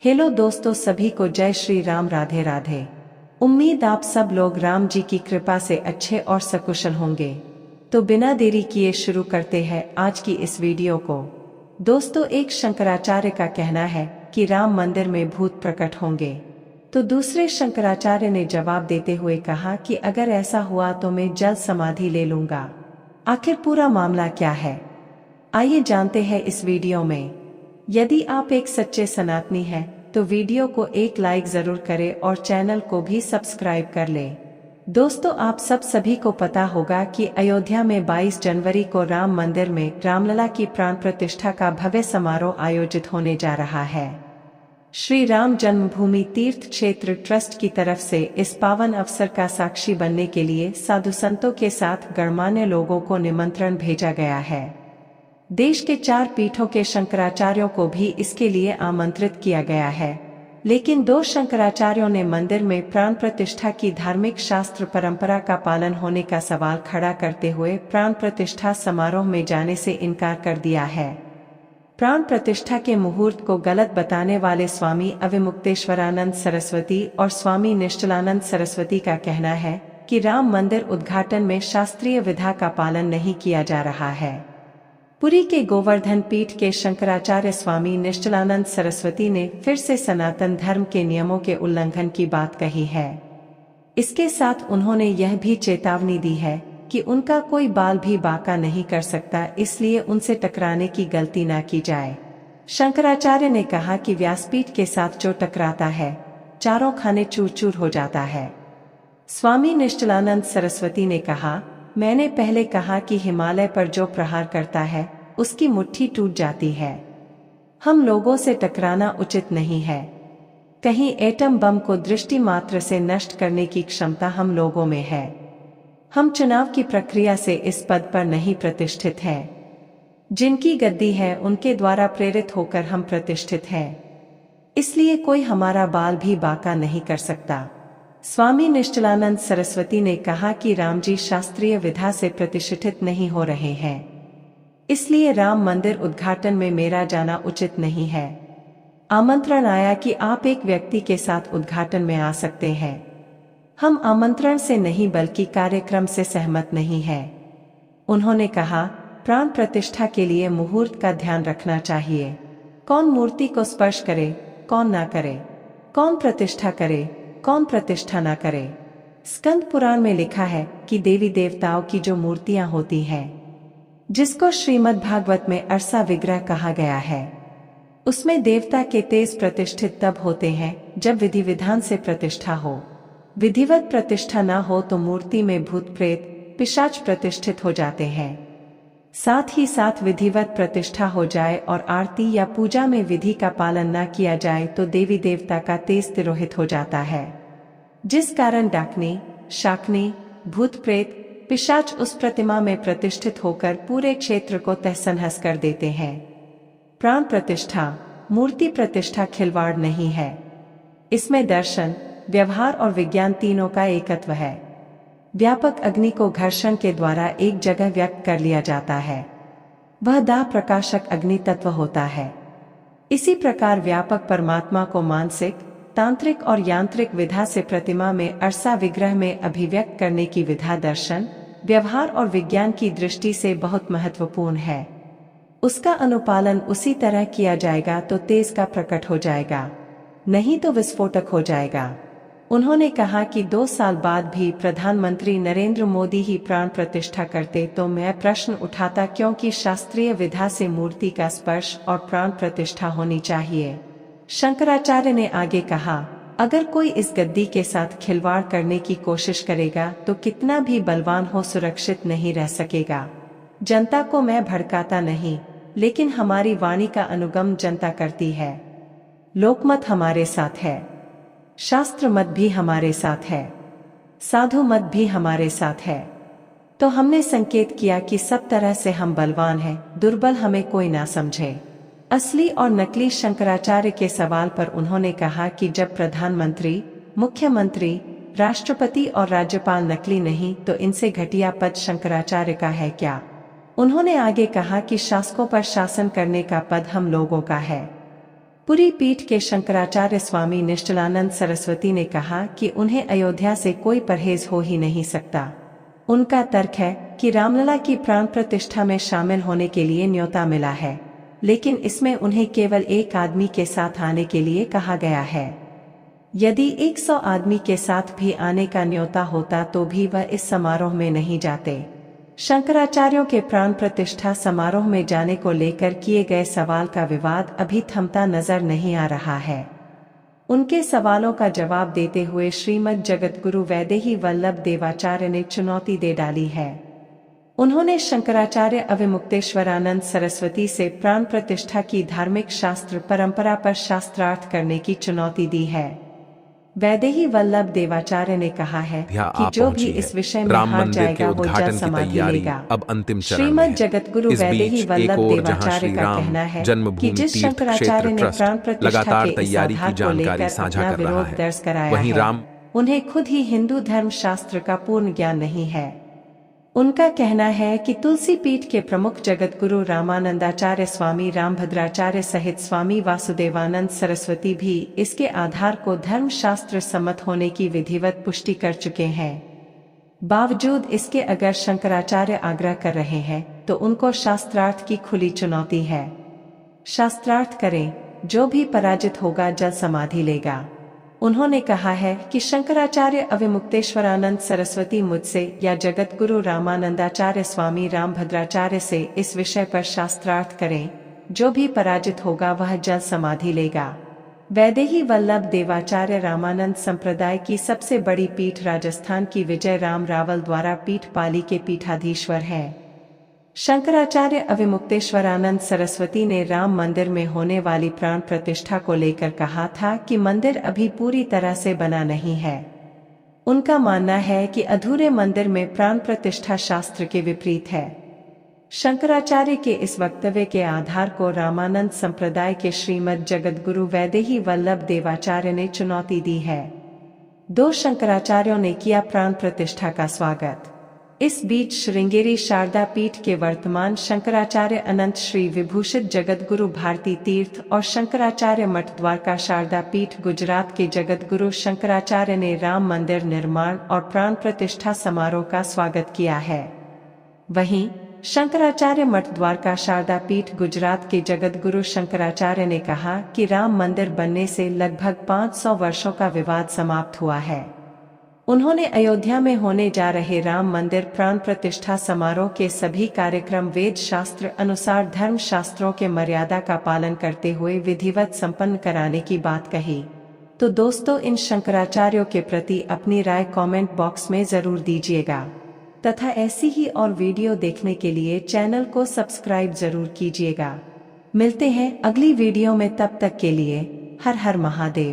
Hello दोस्तों, सभी को जय श्री राम, राधे राधे। उम्मीद आप सब लोग राम जी की कृपा से अच्छे और सकुशल होंगे। तो बिना देरी किए शुरू करते हैं आज की इस वीडियो को। दोस्तों, एक शंकराचार्य का कहना है कि राम मंदिर में भूत प्रकट होंगे। तो दूसरे शंकराचार्य ने जवाब देते हुए कहा कि अगर ऐसा हुआ तो मैं जल समाधि ले लूंगा। आखिर पूरा मामला क्या है, आइए जानते हैं इस वीडियो में। यदि आप एक सच्चे सनातनी हैं, तो वीडियो को एक लाइक जरूर करें और चैनल को भी सब्सक्राइब कर लें। दोस्तों, आप सभी को पता होगा कि अयोध्या में 22 जनवरी को राम मंदिर में रामलला की प्राण प्रतिष्ठा का भव्य समारोह आयोजित होने जा रहा है। श्री राम जन्मभूमि तीर्थ क्षेत्र ट्रस्ट की तरफ से इस पावन अवसर का साक्षी बनने के लिए साधु संतों के साथ गणमान्य लोगों को निमंत्रण भेजा गया है। देश के 4 पीठों के शंकराचार्यों को भी इसके लिए आमंत्रित किया गया है, लेकिन 2 शंकराचार्यों ने मंदिर में प्राण प्रतिष्ठा की धार्मिक शास्त्र परंपरा का पालन होने का सवाल खड़ा करते हुए प्राण प्रतिष्ठा समारोह में जाने से इनकार कर दिया है। प्राण प्रतिष्ठा के मुहूर्त को गलत बताने वाले स्वामी अविमुक्तेश्वरानंद सरस्वती और स्वामी निश्चलानंद सरस्वती का कहना है कि राम मंदिर उद्घाटन में शास्त्रीय विधा का पालन नहीं किया जा रहा है। पुरी के गोवर्धन पीठ के शंकराचार्य स्वामी निश्चलानंद सरस्वती ने फिर से सनातन धर्म के नियमों के उल्लंघन की बात कही है। इसके साथ उन्होंने यह भी चेतावनी दी है कि उनका कोई बाल भी बांका नहीं कर सकता, इसलिए उनसे टकराने की गलती ना की जाए। शंकराचार्य ने कहा कि व्यासपीठ के साथ जो टकराता है, चारों खाने चूर चूर हो जाता है। स्वामी निश्चलानंद सरस्वती ने कहा, मैंने पहले कहा कि हिमालय पर जो प्रहार करता है उसकी मुट्ठी टूट जाती है। हम लोगों से टकराना उचित नहीं है। कहीं एटम बम को दृष्टि मात्र से नष्ट करने की क्षमता हम लोगों में है। हम चुनाव की प्रक्रिया से इस पद पर नहीं प्रतिष्ठित हैं। जिनकी गद्दी है उनके द्वारा प्रेरित होकर हम प्रतिष्ठित हैं, इसलिए कोई हमारा बाल भी बांका नहीं कर सकता। स्वामी निश्चलानंद सरस्वती ने कहा कि राम जी शास्त्रीय विधा से प्रतिष्ठित नहीं हो रहे हैं, इसलिए राम मंदिर उद्घाटन में मेरा जाना उचित नहीं है। आमंत्रण आया कि आप एक व्यक्ति के साथ उद्घाटन में आ सकते हैं। हम आमंत्रण से नहीं बल्कि कार्यक्रम से सहमत नहीं हैं। उन्होंने कहा, प्राण प्रतिष्ठा के लिए मुहूर्त का ध्यान रखना चाहिए। कौन मूर्ति को स्पर्श करे, कौन ना करे, कौन प्रतिष्ठा करे, कौन प्रतिष्ठा न करे। स्कंद पुराण में लिखा है कि देवी देवताओं की जो मूर्तियां होती हैं, जिसको श्रीमद् भागवत में अरसा विग्रह कहा गया है, उसमें देवता के तेज प्रतिष्ठित तब होते हैं जब विधि विधान से प्रतिष्ठा हो। विधिवत प्रतिष्ठा न हो तो मूर्ति में भूत प्रेत पिशाच प्रतिष्ठित हो जाते हैं। साथ ही साथ विधिवत प्रतिष्ठा हो जाए और आरती या पूजा में विधि का पालन न किया जाए तो देवी देवता का तेज तिरोहित हो जाता है, जिस कारण डाकनी, शाकनी, भूत प्रेत पिशाच उस प्रतिमा में प्रतिष्ठित होकर पूरे क्षेत्र को तहस-नहस कर देते हैं। प्राण प्रतिष्ठा, मूर्ति प्रतिष्ठा खिलवाड़ नहीं है। इसमें दर्शन, व्यवहार और विज्ञान तीनों का एकत्व है। व्यापक अग्नि को घर्षण के द्वारा एक जगह व्यक्त कर लिया जाता है, वह दाह प्रकाशक अग्नि तत्व होता है। इसी प्रकार व्यापक परमात्मा को मानसिक, तांत्रिक और यांत्रिक विधा से प्रतिमा में अरसा विग्रह में अभिव्यक्त करने की विधा दर्शन, व्यवहार और विज्ञान की दृष्टि से बहुत महत्वपूर्ण है। उसका अनुपालन उसी तरह किया जाएगा तो तेज का प्रकट हो जाएगा, नहीं तो विस्फोटक हो जाएगा। उन्होंने कहा कि 2 साल बाद भी प्रधानमंत्री नरेंद्र मोदी ही प्राण प्रतिष्ठा करते तो मैं प्रश्न उठाता, क्योंकि शास्त्रीय विधा से मूर्ति का स्पर्श और प्राण प्रतिष्ठा होनी चाहिए। शंकराचार्य ने आगे कहा, अगर कोई इस गद्दी के साथ खिलवाड़ करने की कोशिश करेगा तो कितना भी बलवान हो सुरक्षित नहीं रह सकेगा। जनता को मैं भड़काता नहीं, लेकिन हमारी वाणी का अनुगम जनता करती है। लोकमत हमारे साथ है, शास्त्र मत भी हमारे साथ है, साधु मत भी हमारे साथ है। तो हमने संकेत किया कि सब तरह से हम बलवान हैं, दुर्बल हमें कोई ना समझे। असली और नकली शंकराचार्य के सवाल पर उन्होंने कहा कि जब प्रधानमंत्री, मुख्यमंत्री, राष्ट्रपति और राज्यपाल नकली नहीं तो इनसे घटिया पद शंकराचार्य का है क्या। उन्होंने आगे कहा कि शासकों पर शासन करने का पद हम लोगों का है। पूरी पीठ के शंकराचार्य स्वामी निश्चलानंद सरस्वती ने कहा कि उन्हें अयोध्या से कोई परहेज हो ही नहीं सकता। उनका तर्क है कि रामलला की प्राण प्रतिष्ठा में शामिल होने के लिए न्योता मिला है, लेकिन इसमें उन्हें केवल एक आदमी के साथ आने के लिए कहा गया है। यदि 100 आदमी के साथ भी आने का न्योता होता तो भी वह इस समारोह में नहीं जाते। शंकराचार्यों के प्राण प्रतिष्ठा समारोह में जाने को लेकर किए गए सवाल का विवाद अभी थमता नजर नहीं आ रहा है। उनके सवालों का जवाब देते हुए श्रीमद् जगद्गुरु वैदेही वल्लभ देवाचार्य ने चुनौती दे डाली है। उन्होंने शंकराचार्य अविमुक्तेश्वरानंद सरस्वती से प्राण प्रतिष्ठा की धार्मिक शास्त्र परंपरा पर शास्त्रार्थ करने की चुनौती दी है। वैदेही वल्लभ देवाचार्य ने कहा है कि जो भी इस विषय में हार जाएगा वो जल समाधि लेगा। अब अंतिम चरण श्रीमद् जगद्गुरु वैदेही वल्लभ देवाचार्य का कहना है कि जिस शंकराचार्य ने प्राण प्रतिष्ठा के इस आधार को लेकर अपना विरोध दर्ज कराया है, उन्हें खुद ही हिंदू धर्म शास्त्र का पूर्ण ज्ञान नहीं है। उनका कहना है कि तुलसी पीठ के प्रमुख जगतगुरु रामानंदाचार्य स्वामी रामभद्राचार्य सहित स्वामी वासुदेवानंद सरस्वती भी इसके आधार को धर्म शास्त्र सम्मत होने की विधिवत पुष्टि कर चुके हैं। बावजूद इसके अगर शंकराचार्य आग्रह कर रहे हैं तो उनको शास्त्रार्थ की खुली चुनौती है। शास्त्रार्थ करें, जो भी पराजित होगा जल समाधि लेगा। उन्होंने कहा है कि शंकराचार्य अविमुक्तेश्वरानंद सरस्वती मुझसे या जगतगुरु रामानंदाचार्य स्वामी रामभद्राचार्य से इस विषय पर शास्त्रार्थ करें, जो भी पराजित होगा वह जल समाधि लेगा। वैदेही वल्लभ देवाचार्य रामानंद संप्रदाय की सबसे बड़ी पीठ राजस्थान की विजय राम रावल द्वारा पीठ पाली के पीठाधीश्वर हैं। शंकराचार्य अविमुक्तेश्वरानंद सरस्वती ने राम मंदिर में होने वाली प्राण प्रतिष्ठा को लेकर कहा था कि मंदिर अभी पूरी तरह से बना नहीं है। उनका मानना है कि अधूरे मंदिर में प्राण प्रतिष्ठा शास्त्र के विपरीत है। शंकराचार्य के इस वक्तव्य के आधार को रामानंद संप्रदाय के श्रीमद् जगद्गुरु वैदेही वल्लभ देवाचार्य ने चुनौती दी है। 2 शंकराचार्यों ने किया प्राण प्रतिष्ठा का स्वागत। इस बीच श्रृंगेरी शारदा पीठ के वर्तमान शंकराचार्य अनंत श्री विभूषित जगतगुरु भारती तीर्थ और शंकराचार्य मठ द्वारका शारदा पीठ गुजरात के जगतगुरु शंकराचार्य ने राम मंदिर निर्माण और प्राण प्रतिष्ठा समारोह का स्वागत किया है। वहीं शंकराचार्य मठ द्वारका शारदा पीठ गुजरात के जगतगुरु शंकराचार्य ने कहा कि राम मंदिर बनने से लगभग 500 वर्षों का विवाद समाप्त हुआ है। उन्होंने अयोध्या में होने जा रहे राम मंदिर प्राण प्रतिष्ठा समारोह के सभी कार्यक्रम वेद शास्त्र अनुसार धर्म शास्त्रों के मर्यादा का पालन करते हुए विधिवत संपन्न कराने की बात कही। तो दोस्तों, इन शंकराचार्यों के प्रति अपनी राय कमेंट बॉक्स में जरूर दीजिएगा तथा ऐसी ही और वीडियो देखने के लिए चैनल को सब्सक्राइब जरूर कीजिएगा। मिलते हैं अगली वीडियो में, तब तक के लिए हर हर महादेव।